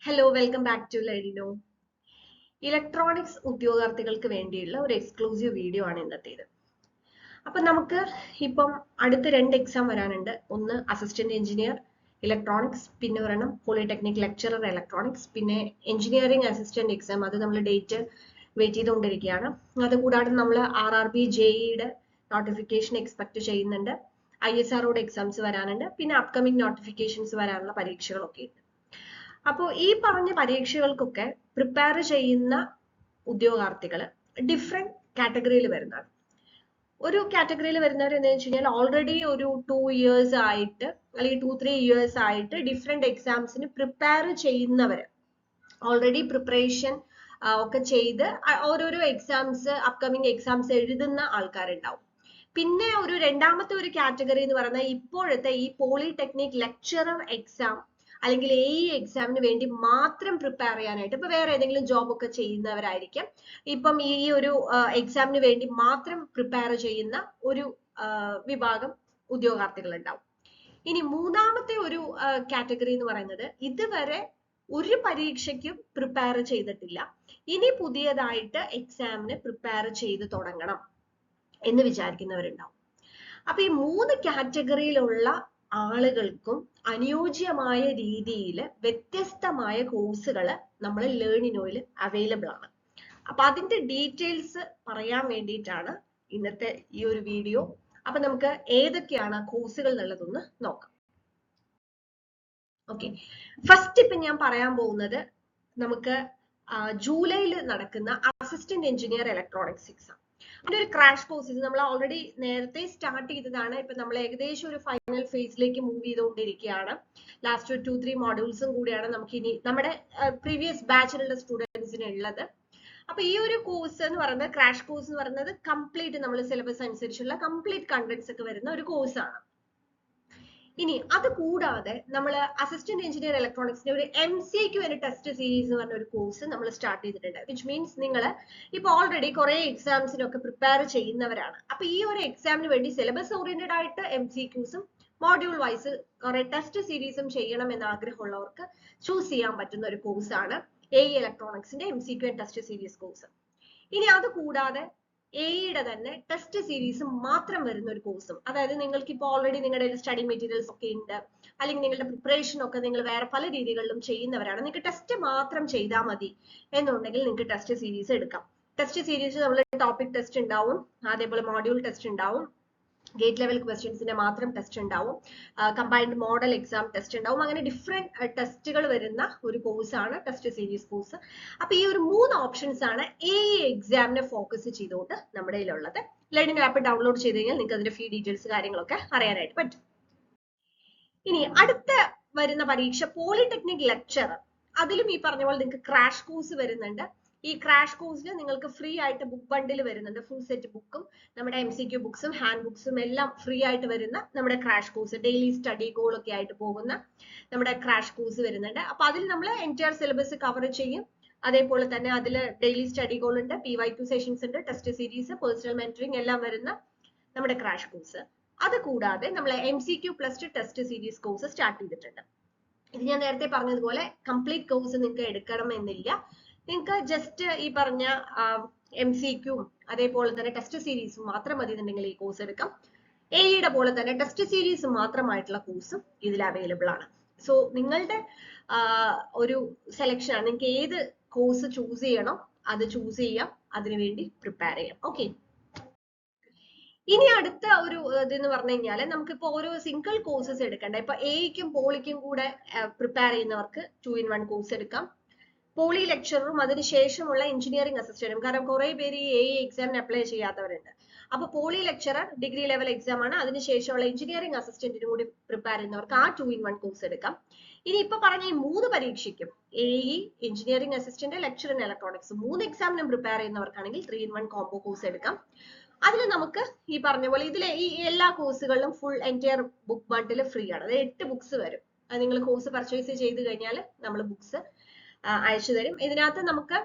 Hello welcome back to Learnino. Electronics ഉദ്യോഗാർത്ഥികൾക്ക് വേണ്ടിയുള്ള ഒരു എക്സ്ക്ലൂസീവ് വീഡിയോ ആണ് ഇന്നത്തേത്. അപ്പൊ നമുക്ക് ഇപ്പം അടുത്ത 2 എക്സാം വരാനുണ്ട്. ഒന്ന് അസിസ്റ്റന്റ് എഞ്ചിനീയർ ഇലക്ട്രോണിക്സ്, പിന്നെ ഒരെണ്ണം പോളിടെക്നിക് ലെക്ചറർ ഇലക്ട്രോണിക്സ്, പിന്നെ എഞ്ചിനീയറിംഗ് അസിസ്റ്റന്റ് എക്സാം. അത് നമ്മൾ ഡേറ്റ് വെയിറ്റ് ചെയ്തുകൊണ്ടിരിക്കുകയാണ്. അതുകൂടാതെ നമ്മൾ RRB JEയുടെ നോട്ടിഫിക്കേഷൻ എക്സ്പെക്ട് ചെയ്യുന്നുണ്ട്. ISROയുടെ എക്സാംസ് വരാനുണ്ട്. പിന്നെ അപ്കമിങ് നോട്ടിഫിക്കേഷൻസ് വരാനുള്ള പരീക്ഷകളൊക്കെ ഉണ്ട്. അപ്പോൾ ഈ പറഞ്ഞ പരീക്ഷകൾക്കൊക്കെ പ്രിപ്പയർ ചെയ്യുന്ന ഉദ്യോഗാർത്ഥികൾ ഡിഫറെന്റ് കാറ്റഗറിയിൽ വരുന്നതാണ്. ഒരു കാറ്റഗറിയിൽ വരുന്നവർ എന്താ വെച്ച് കഴിഞ്ഞാൽ ഓൾറെഡി ഒരു 2 years ആയിട്ട് അല്ലെങ്കിൽ 2-3 years ആയിട്ട് ഡിഫറെന്റ് എക്സാംസിന് പ്രിപ്പയർ ചെയ്യുന്നവർ, ഓൾറെഡി പ്രിപ്പറേഷൻ ഒക്കെ ചെയ്ത് ഓരോരോ എക്സാംസ് അപ്കമിങ് എക്സാംസ് എഴുതുന്ന ആൾക്കാരുണ്ടാവും. പിന്നെ ഒരു രണ്ടാമത്തെ ഒരു കാറ്റഗറി എന്ന് പറയുന്നത് ഇപ്പോഴത്തെ ഈ പോളിടെക്നിക് ലെക്ചറർ എക്സാം അല്ലെങ്കിൽ AE എക്സാമിന് വേണ്ടി മാത്രം പ്രിപ്പയർ ചെയ്യാനായിട്ട്, ഇപ്പൊ വേറെ ഏതെങ്കിലും ജോബ് ഒക്കെ ചെയ്യുന്നവരായിരിക്കും, ഇപ്പം ഈ ഒരു എക്സാമിന് വേണ്ടി മാത്രം പ്രിപ്പയർ ചെയ്യുന്ന ഒരു വിഭാഗം ഉദ്യോഗാർത്ഥികൾ ഉണ്ടാവും. ഇനി മൂന്നാമത്തെ ഒരു കാറ്റഗറി എന്ന് പറയുന്നത് ഇതുവരെ ഒരു പരീക്ഷയ്ക്കും പ്രിപ്പയർ ചെയ്തിട്ടില്ല, ഇനി പുതിയതായിട്ട് എക്സാമിന് പ്രിപ്പയർ ചെയ്ത് തുടങ്ങണം എന്ന് വിചാരിക്കുന്നവരുണ്ടാവും. അപ്പൊ ഈ 3 കാറ്റഗറിയിലുള്ള ആളുകൾക്കും അനുയോജ്യമായ രീതിയിൽ വ്യത്യസ്തമായ കോഴ്സുകൾ നമ്മൾ ലേണിനോയിൽ അവൈലബിൾ ആണ്. അപ്പൊ അതിന്റെ ഡീറ്റെയിൽസ് പറയാൻ വേണ്ടിയിട്ടാണ് ഇന്നത്തെ ഈ ഒരു വീഡിയോ. അപ്പൊ നമുക്ക് ഏതൊക്കെയാണ് കോഴ്സുകൾ എന്നുള്ളതൊന്ന് നോക്കാം. ഓക്കെ, ഫസ്റ്റ് ഇപ്പൊ ഞാൻ പറയാൻ പോകുന്നത് നമുക്ക് ജൂലൈയിൽ നടക്കുന്ന അസിസ്റ്റന്റ് എഞ്ചിനീയർ ഇലക്ട്രോണിക്സ് എക്സാം. അതിന്റെ ഒരു ക്രാഷ് കോഴ്സ് ഇത് നമ്മൾ ഓൾറെഡി നേരത്തെ സ്റ്റാർട്ട് ചെയ്തതാണ്. ഇപ്പൊ നമ്മൾ ഏകദേശം ഒരു ഫൈനൽ ഫേസിലേക്ക് മൂവ് ചെയ്തുകൊണ്ടിരിക്കുകയാണ്. ലാസ്റ്റ് ഒരു 2-3 മോഡ്യൂൾസും കൂടിയാണ് നമുക്ക് ഇനി നമ്മുടെ പ്രീവിയസ് ബാച്ചിലുള്ള സ്റ്റുഡൻസിന് ഉള്ളത്. അപ്പൊ ഈ ഒരു കോഴ്സ് എന്ന് പറയുന്നത്, ക്രാഷ് കോഴ്സ് എന്ന് പറയുന്നത് കംപ്ലീറ്റ് നമ്മൾ സിലബസ് അനുസരിച്ചുള്ള കംപ്ലീറ്റ് കണ്ടന്റ്സ് ഒക്കെ വരുന്ന ഒരു കോഴ്സാണ്. ഇനി അത് കൂടാതെ നമ്മൾ അസിസ്റ്റന്റ് എഞ്ചിനീയർ ഇലക്ട്രോണിക്സിന്റെ ഒരു MCQ ടെസ്റ്റ് സീരീസ് എന്ന് പറഞ്ഞ ഒരു കോഴ്സ് നമ്മൾ സ്റ്റാർട്ട് ചെയ്തിട്ടുണ്ട്. വിച്ച് മീൻസ് നിങ്ങൾ ഇപ്പൊ ഓൾറെഡി കുറെ എക്സാംസിനൊക്കെ പ്രിപ്പയർ ചെയ്യുന്നവരാണ്. അപ്പൊ ഈ ഒരു എക്സാമിന് വേണ്ടി സിലബസ് ഓറിയന്റഡ് ആയിട്ട് MCQസും മോഡ്യൂൾ വൈസ് കുറെ ടെസ്റ്റ് സീരീസും ചെയ്യണം എന്ന് ആഗ്രഹമുള്ളവർക്ക് ചൂസ് ചെയ്യാൻ പറ്റുന്ന ഒരു കോഴ്സാണ് AE ഇലക്ട്രോണിക്സിന്റെ MCQ test series course. ഇനി അത് കൂടാതെ AEയുടെ തന്നെ ടെസ്റ്റ് സീരീസ് മാത്രം വരുന്ന ഒരു കോഴ്സും, അതായത് നിങ്ങൾക്ക് ഇപ്പോൾ ഓൾറെഡി നിങ്ങളുടെ സ്റ്റഡി മെറ്റീരിയൽസ് ഒക്കെ ഉണ്ട്, അല്ലെങ്കിൽ നിങ്ങളുടെ പ്രിപ്പറേഷൻ ഒക്കെ നിങ്ങൾ വേറെ പല രീതികളിലും ചെയ്യുന്നവരാണ്, നിങ്ങൾക്ക് ടെസ്റ്റ് മാത്രം ചെയ്താൽ മതി എന്നുണ്ടെങ്കിൽ നിങ്ങൾക്ക് ടെസ്റ്റ് സീരീസ് എടുക്കാം. ടെസ്റ്റ് സീരീസ് നമ്മൾ ടോപ്പിക് ടെസ്റ്റ് ഉണ്ടാവും, അതേപോലെ മോഡ്യൂൾ ടെസ്റ്റ് ഉണ്ടാവും, ഗേറ്റ് ലെവൽ ക്വസ്റ്റ്യൻസിന്റെ മാത്രം ടെസ്റ്റ് ഉണ്ടാവും, കമ്പൈൻഡ് മോഡൽ എക്സാം ടെസ്റ്റ് ഉണ്ടാവും. അങ്ങനെ ഡിഫറെന്റ് ടെസ്റ്റുകൾ വരുന്ന ഒരു കോഴ്സാണ് ടെസ്റ്റ് സീരീസ് കോഴ്സ്. അപ്പൊ ഈ ഒരു 3 ഓപ്ഷൻസ് ആണ് AE എക്സാമിനെ ഫോക്കസ് ചെയ്തുകൊണ്ട് നമ്മുടെ കയ്യിലുള്ളത്. ലേണിംഗ് ആപ്പ് ഡൗൺലോഡ് ചെയ്ത് കഴിഞ്ഞാൽ നിങ്ങൾക്ക് അതിന്റെ ഫീ ഡീറ്റെയിൽസ് കാര്യങ്ങളൊക്കെ അറിയാനായിട്ട് പറ്റും. ഇനി അടുത്ത വരുന്ന പരീക്ഷ പോളിടെക്നിക് ലെക്ചറർ. അതിലും ഈ പറഞ്ഞ പോലെ നിങ്ങൾക്ക് ക്രാഷ് കോഴ്സ് വരുന്നുണ്ട്. ഈ ക്രാഷ് കോഴ്സിൽ നിങ്ങൾക്ക് ഫ്രീ ആയിട്ട് ബുക്ക് ബണ്ടിൽ വരുന്നുണ്ട്. ഫുൾ സെറ്റ് ബുക്കും നമ്മുടെ MCQ ബുക്സും ഹാൻഡ് ബുക്സും എല്ലാം ഫ്രീ ആയിട്ട് വരുന്ന നമ്മുടെ crash course, daily study goal ഒക്കെ ആയിട്ട് പോകുന്ന നമ്മുടെ ക്രാഷ് കോഴ്സ് വരുന്നുണ്ട്. അപ്പൊ അതിൽ നമ്മൾ എൻറ്റയർ സിലബസ് കവർ ചെയ്യും. അതേപോലെ തന്നെ അതിൽ ഡെയിലി സ്റ്റഡി ഗോൾ ഉണ്ട്, PYQ സെഷൻസ് ഉണ്ട്, ടെസ്റ്റ് സീരീസ്, പേഴ്സണൽ മെന്ററിംഗ് എല്ലാം വരുന്ന നമ്മുടെ ക്രാഷ് കോഴ്സ്. അത് കൂടാതെ നമ്മൾ MCQ plus test series course start ചെയ്തിട്ടുണ്ട്. ഇത് ഞാൻ നേരത്തെ പറഞ്ഞതുപോലെ കംപ്ലീറ്റ് കോഴ്സ് നിങ്ങൾക്ക് എടുക്കണമെന്നില്ല. നിങ്ങൾക്ക് ജസ്റ്റ് ഈ പറഞ്ഞ MCQ അതേപോലെ തന്നെ ടെസ്റ്റ് സീരീസും മാത്രം മതി എന്നുണ്ടെങ്കിൽ ഈ കോഴ്സ് എടുക്കാം. AEയുടെ പോലെ തന്നെ ടെസ്റ്റ് സീരീസ് മാത്രമായിട്ടുള്ള കോഴ്സും ഇതിൽ അവൈലബിൾ ആണ്. സോ നിങ്ങളുടെ ഒരു സെലക്ഷൻ ആണ്, നിങ്ങൾക്ക് ഏത് കോഴ്സ് ചൂസ് ചെയ്യണോ അത് ചൂസ് ചെയ്യാം, അതിനുവേണ്ടി പ്രിപ്പയർ ചെയ്യാം. ഓക്കെ, ഇനി അടുത്ത ഒരു ഇതെന്ന് പറഞ്ഞു കഴിഞ്ഞാൽ നമുക്കിപ്പോ ഓരോ സിംഗിൾ കോഴ്സസ് എടുക്കണ്ട. ഇപ്പൊ AEക്കും പോളിക്കും കൂടെ പ്രിപ്പയർ ചെയ്യുന്നവർക്ക് 2-in-1 കോഴ്സ് എടുക്കാം. പോളി ലെക്ചറും അതിനുശേഷമുള്ള എഞ്ചിനീയറിംഗ് അസിസ്റ്റന്റും, കാരണം കുറെ പേര് ഈ AE എക്സാമിന് അപ്ലൈ ചെയ്യാത്തവരുണ്ട്. അപ്പൊ poly lecturer degree level exam ആണ്, അതിനുശേഷമുള്ള എഞ്ചിനീയറിംഗ് അസിസ്റ്റന്റിനും കൂടി പ്രിപ്പയർ ചെയ്യുന്നവർക്ക് ആ 2-in-1 കോഴ്സ് എടുക്കാം. ഇനി ഇപ്പൊ പറഞ്ഞ ഈ 3 പരീക്ഷയ്ക്കും AE, engineering assistant, lecture in electronics 3 എക്സാമിനും പ്രിപ്പയർ ചെയ്യുന്നവർക്കാണെങ്കിൽ 3-in-1 കോംബോ കോഴ്സ് എടുക്കാം. അതിൽ നമുക്ക് ഈ പറഞ്ഞ പോലെ ഇതിലെ ഈ എല്ലാ കോഴ്സുകളിലും full entire book bundle free ആണ്. അത് 8 ബുക്സ് വരും. അത് നിങ്ങൾ കോഴ്സ് പർച്ചേസ് ചെയ്ത് കഴിഞ്ഞാൽ നമ്മൾ ബുക്സ് അയച്ചു തരും. ഇതിനകത്ത് നമുക്ക്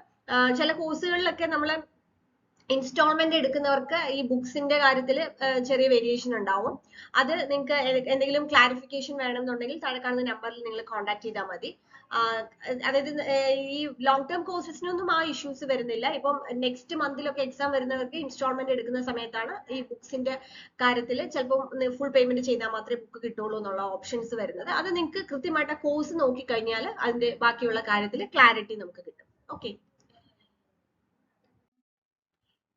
ചില കോഴ്സുകളിലൊക്കെ നമ്മൾ ഇൻസ്റ്റാൾമെന്റ് എടുക്കുന്നവർക്ക് ഈ ബുക്സിന്റെ കാര്യത്തിൽ ചെറിയ വേരിയേഷൻ ഉണ്ടാവും. അത് നിങ്ങൾക്ക് എന്തെങ്കിലും ക്ലാരിഫിക്കേഷൻ വേണമെന്നുണ്ടെങ്കിൽ താഴെ കാണുന്ന നമ്പറിൽ നിങ്ങൾ കോൺടാക്ട് ചെയ്താൽ മതി. അതായത് ഈ ലോങ് ടേം കോഴ്സസിനൊന്നും ആ ഇഷ്യൂസ് വരുന്നില്ല. ഇപ്പം നെക്സ്റ്റ് മന്തിലൊക്കെ എക്സാം വരുന്നവർക്ക് ഇൻസ്റ്റാൾമെന്റ് എടുക്കുന്ന സമയത്താണ് ഈ ബുക്സിന്റെ കാര്യത്തിൽ ചിലപ്പോൾ ഫുൾ പേയ്മെന്റ് ചെയ്താൽ മാത്രമേ ബുക്ക് കിട്ടുള്ളൂ എന്നുള്ള ഓപ്ഷൻസ് വരുന്നത്. അത് നിങ്ങൾക്ക് കൃത്യമായിട്ട് ആ കോഴ്സ് നോക്കിക്കഴിഞ്ഞാൽ അതിന്റെ ബാക്കിയുള്ള കാര്യത്തിൽ ക്ലാരിറ്റി നമുക്ക് കിട്ടും. ഓക്കെ,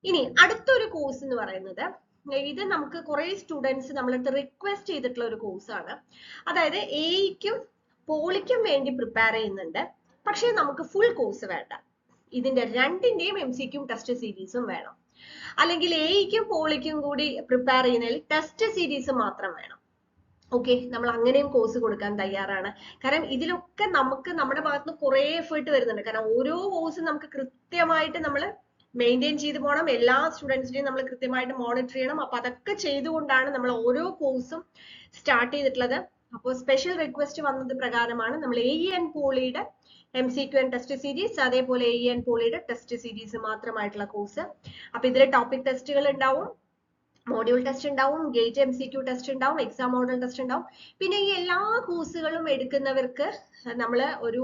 ഇനി അടുത്തൊരു കോഴ്സ് എന്ന് പറയുന്നത്, ഇത് നമുക്ക് കുറെ സ്റ്റുഡൻസ് നമ്മളടുത്ത് റിക്വസ്റ്റ് ചെയ്തിട്ടുള്ള ഒരു കോഴ്സാണ്. അതായത് എയ്ക്കും പോളിക്കും വേണ്ടി പ്രിപ്പയർ ചെയ്യുന്നുണ്ട്, പക്ഷേ നമുക്ക് ഫുൾ കോഴ്സ് വേണ്ട. ഇതിന്റെ രണ്ടിന്റെയും MCQ ടെസ്റ്റ് സീരീസും വേണം. അല്ലെങ്കിൽ എയ്ക്കും പോളിക്കും കൂടി പ്രിപ്പയർ ചെയ്യുന്നതിൽ ടെസ്റ്റ് സീരീസ് മാത്രം വേണം. ഓക്കെ, നമ്മൾ അങ്ങനെയും കോഴ്സ് കൊടുക്കാൻ തയ്യാറാണ്. കാരണം ഇതിലൊക്കെ നമുക്ക് നമ്മുടെ ഭാഗത്തുനിന്ന് കുറെ എഫേർട്ട് വരുന്നുണ്ട്. കാരണം ഓരോ കോഴ്സും നമുക്ക് കൃത്യമായിട്ട് നമ്മൾ മെയിൻറ്റെയിൻ ചെയ്തു പോകണം. എല്ലാ സ്റ്റുഡൻസിനെയും നമ്മൾ കൃത്യമായിട്ട് മോണിറ്റർ ചെയ്യണം. അപ്പൊ അതൊക്കെ ചെയ്തുകൊണ്ടാണ് നമ്മൾ ഓരോ കോഴ്സും സ്റ്റാർട്ട് ചെയ്തിട്ടുള്ളത്. അപ്പോൾ സ്പെഷ്യൽ റിക്വസ്റ്റ് വന്നത് പ്രകാരമാണ് നമ്മൾ AE and പോളിയുടെ MCQ and ടെസ്റ്റ് സീരീസ്, അതേപോലെ AE and പോളിയുടെ ടെസ്റ്റ് സീരീസ് മാത്രമായിട്ടുള്ള കോഴ്സ്. അപ്പൊ ഇതിൽ ടോപ്പിക് ടെസ്റ്റുകൾ ഉണ്ടാവും, മോഡ്യൂൾ ടെസ്റ്റ് ഉണ്ടാവും, ഗേറ്റ് MCQ ടെസ്റ്റ് ഉണ്ടാവും, എക്സാം മോഡൽ ടെസ്റ്റ് ഉണ്ടാവും. പിന്നെ ഈ എല്ലാ കോഴ്സുകളും എടുക്കുന്നവർക്ക് നമ്മൾ ഒരു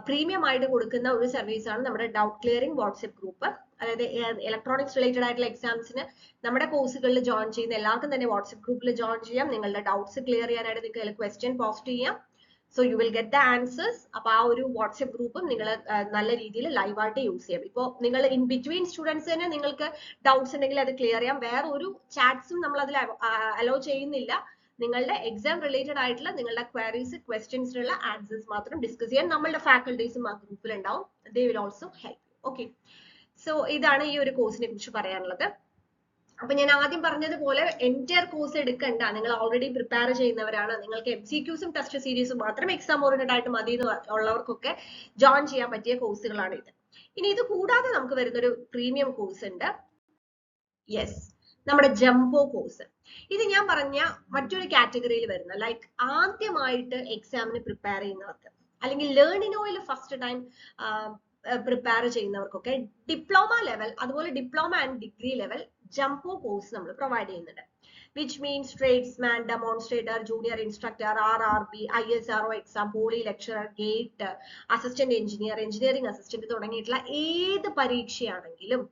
പ്രീമിയം ആയിട്ട് കൊടുക്കുന്ന ഒരു സർവീസ് ആണ് നമ്മുടെ ഡൗട്ട് ക്ലിയറിംഗ് വാട്സ്ആപ്പ് ഗ്രൂപ്പ്. അതായത് ഇലക്ട്രോണിക്സ് റിലേറ്റഡ് ആയിട്ടുള്ള എക്സാംസിന് നമ്മുടെ കോഴ്സുകളിൽ ജോയിൻ ചെയ്യുന്ന എല്ലാവർക്കും തന്നെ വാട്സ്ആപ്പ് ഗ്രൂപ്പിൽ ജോയിൻ ചെയ്യാം. നിങ്ങളുടെ ഡൗട്ട്സ് ക്ലിയർ ചെയ്യാനായിട്ട് നിങ്ങൾക്ക് ക്വസ്റ്റ്യൻ പോസ്റ്റ് ചെയ്യാം. So you will get the answers. അപ്പൊ ആ ഒരു വാട്സ്ആപ്പ് ഗ്രൂപ്പും നിങ്ങൾ നല്ല രീതിയിൽ ലൈവായിട്ട് യൂസ് ചെയ്യാം. ഇപ്പോൾ നിങ്ങൾ ഇൻ ബിറ്റ്വീൻ സ്റ്റുഡൻസ് തന്നെ നിങ്ങൾക്ക് ഡൗട്ട്സ് ഉണ്ടെങ്കിൽ അത് ക്ലിയർ ചെയ്യാം. വേറെ ഒരു ചാറ്റ്സും നമ്മൾ അതിൽ അലോ ചെയ്യുന്നില്ല. നിങ്ങളുടെ എക്സാം റിലേറ്റഡ് ആയിട്ടുള്ള നിങ്ങളുടെ ക്വയറീസ്, ക്വസ്റ്റ്യൻസിനുള്ള ആൻസേഴ്സ് മാത്രം ഡിസ്കസ് ചെയ്യാൻ നമ്മളുടെ ഫാക്കൽറ്റീസും ആ ഗ്രൂപ്പിൽ ഉണ്ടാവും. They will also help. Okay, so ഇതാണ് ഈ ഒരു കോഴ്സിനെ കുറിച്ച് പറയാനുള്ളത്. അപ്പൊ ഞാൻ ആദ്യം പറഞ്ഞതുപോലെ എൻറ്റയർ കോഴ്സ് എടുക്കണ്ട, നിങ്ങൾ ഓൾറെഡി പ്രിപ്പയർ ചെയ്യുന്നവരാണ്, നിങ്ങൾക്ക് MCQസും ടെസ്റ്റ് സീരീസും മാത്രം എക്സാം ഓറിയന്റഡ് ആയിട്ട് മതി ഉള്ളവർക്കൊക്കെ ജോയിൻ ചെയ്യാൻ പറ്റിയ കോഴ്സുകളാണ് ഇത്. ഇനി ഇത് കൂടാതെ നമുക്ക് വരുന്നൊരു പ്രീമിയം കോഴ്സ് ഉണ്ട്. യെസ്, നമ്മുടെ ജംബോ കോഴ്സ്. ഇത് ഞാൻ പറഞ്ഞ മറ്റൊരു കാറ്റഗറിയിൽ വരുന്ന, ലൈക്ക് ആദ്യമായിട്ട് എക്സാമിന് പ്രിപ്പയർ ചെയ്യുന്നവർക്ക്, അല്ലെങ്കിൽ ലേണിനോയിൽ ഫസ്റ്റ് ടൈം പ്രിപ്പയർ ചെയ്യുന്നവർക്കൊക്കെ ഡിപ്ലോമ ലെവൽ, അതുപോലെ diploma and degree level jumbo course നമ്മൾ പ്രൊവൈഡ് ചെയ്യുന്നുണ്ട്. Which means tradesman, demonstrator, junior instructor, RRB, ISRO exam, poly lecturer, gate, assistant engineer, engineering assistant തുടങ്ങിയിട്ടുള്ള ഏത് പരീക്ഷയാണെങ്കിലും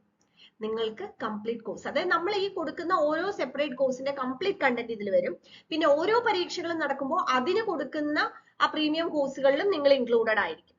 നിങ്ങൾക്ക് കംപ്ലീറ്റ് കോഴ്സ്, അതായത് നമ്മൾ ഈ കൊടുക്കുന്ന ഓരോ സെപ്പറേറ്റ് കോഴ്സിന്റെ കംപ്ലീറ്റ് കണ്ടന്റ് ഇതിൽ വരും. പിന്നെ ഓരോ പരീക്ഷകളും നടക്കുമ്പോൾ അതിന് കൊടുക്കുന്ന ആ പ്രീമിയം കോഴ്സുകളിലും നിങ്ങൾ ഇൻക്ലൂഡഡ് ആയിരിക്കും.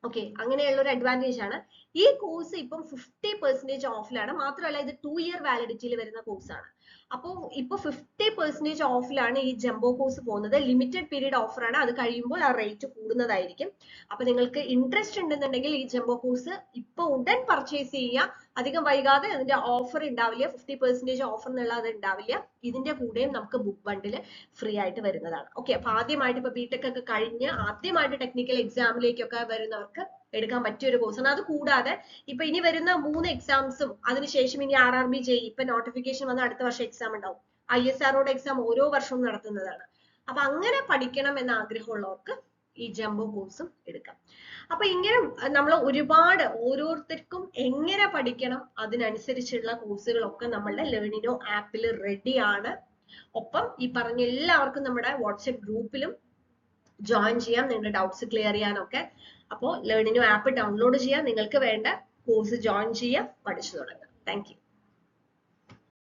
ഓക്കെ, അങ്ങനെയുള്ള ഒരു അഡ്വാൻറ്റേജ് ആണ്. ഈ കോഴ്സ് ഇപ്പം 50% ഓഫിലാണ്. മാത്രമല്ല ഇത് 2 year വാലിഡിറ്റിയിൽ വരുന്ന കോഴ്സാണ്. അപ്പോൾ ഇപ്പൊ 50% ഓഫിലാണ് ഈ ജംബോ കോഴ്സ് പോകുന്നത്. ലിമിറ്റഡ് പീരീഡ് ഓഫർ ആണ്. അത് കഴിയുമ്പോൾ ആ റേറ്റ് കൂടുന്നതായിരിക്കും. അപ്പൊ നിങ്ങൾക്ക് ഇൻട്രസ്റ്റ് ഉണ്ടെന്നുണ്ടെങ്കിൽ ഈ ജംബോ കോഴ്സ് ഇപ്പൊ ഉടൻ പർച്ചേസ് ചെയ്യുക. അധികം വൈകാതെ അതിന്റെ ഓഫർ ഉണ്ടാവില്ല. 50% ഓഫർ എന്നുള്ളത് ഉണ്ടാവില്ല. ഇതിന്റെ കൂടെയും നമുക്ക് ബുക്ക് ബണ്ടിൽ ഫ്രീ ആയിട്ട് വരുന്നതാണ്. ഓക്കെ, അപ്പൊ ആദ്യമായിട്ട് ഇപ്പൊ BTech ഒക്കെ കഴിഞ്ഞ് ആദ്യമായിട്ട് ടെക്നിക്കൽ എക്സാമിലേക്കൊക്കെ വരുന്നവർക്ക് എടുക്കാൻ പറ്റിയ ഒരു കോഴ്സാണ്. അത് കൂടാതെ ഇപ്പൊ ഇനി വരുന്ന 3 എക്സാംസും അതിനുശേഷം ഇനി RRB JEE, ഇപ്പൊ നോട്ടിഫിക്കേഷൻ വന്ന അടുത്ത വർഷം എക്സാം ഉണ്ടാവും. ISROയുടെ എക്സാം ഓരോ വർഷവും നടത്തുന്നതാണ്. അപ്പൊ അങ്ങനെ പഠിക്കണം എന്ന ആഗ്രഹമുള്ളവർക്ക് ഈ ജംബോ കോഴ്സും എടുക്കാം. അപ്പൊ ഇങ്ങനെ നമ്മൾ ഒരുപാട് ഓരോരുത്തർക്കും എങ്ങനെ പഠിക്കണം അതിനനുസരിച്ചുള്ള കോഴ്സുകളൊക്കെ നമ്മളുടെ ലേണിനോ ആപ്പിൽ റെഡിയാണ്. ഒപ്പം ഈ പറഞ്ഞ എല്ലാവർക്കും നമ്മുടെ വാട്സ്ആപ്പ് ഗ്രൂപ്പിലും ജോയിൻ ചെയ്യാം, നിങ്ങളുടെ ഡൗട്ട്സ് ക്ലിയർ ചെയ്യാനൊക്കെ. അപ്പോൾ ലേണിനോ ആപ്പ് ഡൗൺലോഡ് ചെയ്യാം, നിങ്ങൾക്ക് വേണ്ട കോഴ്സ് ജോയിൻ ചെയ്യാം, പഠിച്ചു തുടങ്ങാം. Thank you.